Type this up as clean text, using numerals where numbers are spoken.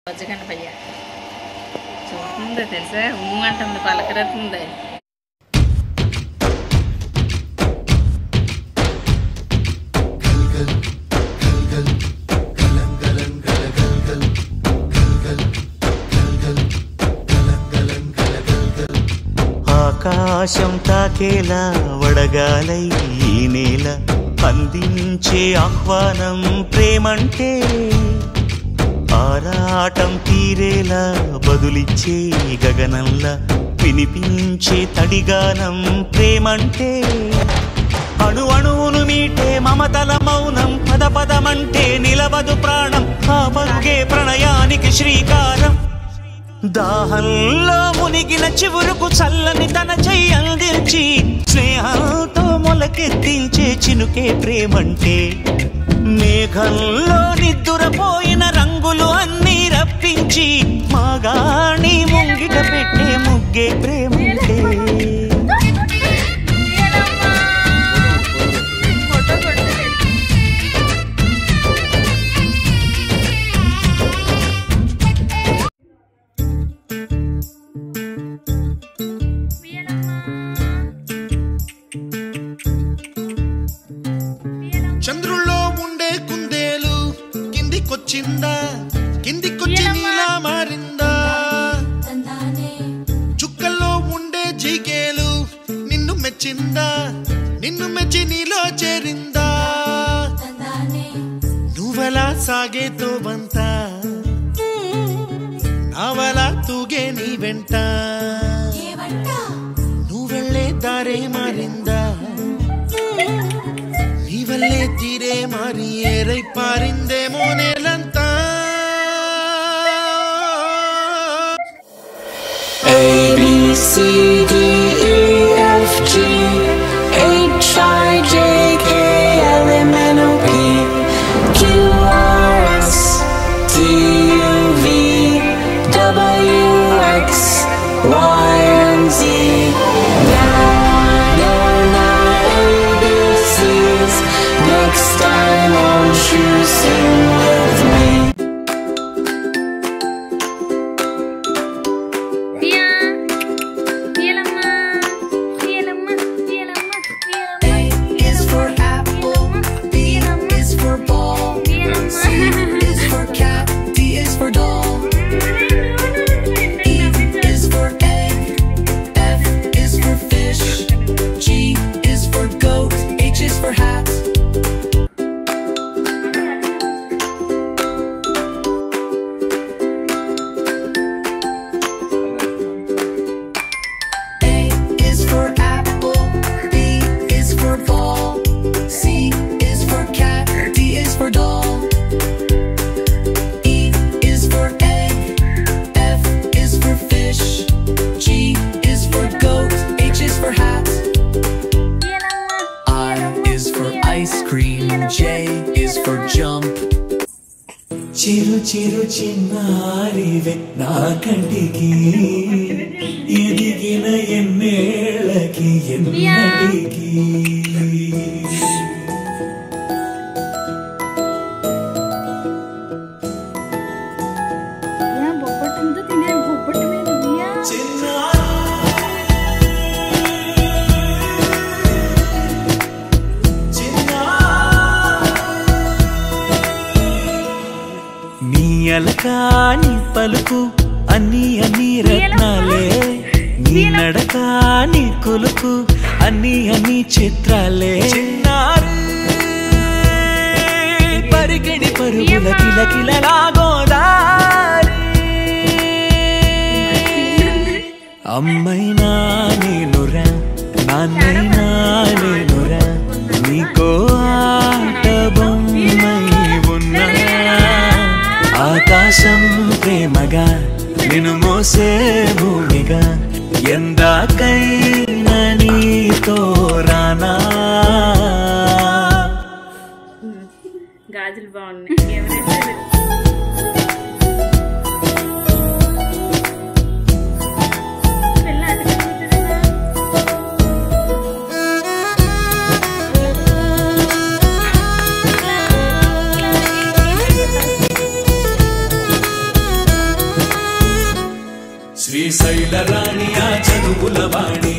వచ్చకండి భయ్యా చూస్తుందో తెలుసా అంటుంది పలకరుతుంది ఆకాశం తాకేలా వడగాలై ఈ నేల అందించే ఆహ్వానం ప్రేమంటే ఆరాటం తీరేలా బదులిచ్చే గగనంలా వినిపించే తడిగానం ప్రేమంటే అణు అణువును మీటే మమతల మౌనం పద పదమంటే నిలవదు ప్రాణం ఆ పరుగే ప్రణయానికి శ్రీకారం దాహంలో మునిగిన చివురుకు చల్లని తన చెయ్యి అందించి స్నేహంతో మొలకెత్తించే చినుకే ప్రేమంటే మేఘంలో నిద్దురపోయిన రంగులు అన్నీ రప్పించి మాగాణి ముంగిట పెట్టే ముగ్గే ప్రేమంటే చంద్రుల్లో ఉండే కుందేలు కిందికొచ్చిందా కిందికొచ్చి నీలా మారిందా చుక్కల్లో ఉండే జీకేలు నిన్ను మెచ్చిందా నిన్ను మెచ్చి నీలో చేరిందా నువ్వలా సాగేతో బంత నావలా తూగే నీ వెంట నువ్వెళ్ళే దారే మారిందా నీవల్లే తీరే మారి ఏరై పారిందేమో నేలంతా ABCDEFG HIJKLMNOP QRS TUV WXYZ Next time won't you sing with me? A is for apple, B is for ball, C is for cat, D is for doll, E is for egg, F is for fish, G is for goat, H is for hat. J is for jump. చిరు చిరు చిన్నారివే నా కంటికి ఎదిగిన ఎన్నేళ్ళకి ఎన్నటికి అలకాని పలుకు అన్ని అన్ని రత్నాలే నీ నడక నీ కొలుకు అన్ని అన్ని చిత్రాలే చిన్నారు పరిగిణి పరుగుల కిలకిలలాగోదారి అమ్మైనా నేనురా నాన్నైనా నేనురా నీకో ఆట బొమ్మై ఉన్నా ఆకాశం ప్రేమగా నిన్ను మోసే భూమిగా ఎందాకైనా నీతో రానా గాజులు బాగున్నాయి శ్రీశైల రాణి ఆ చదువుల వాణి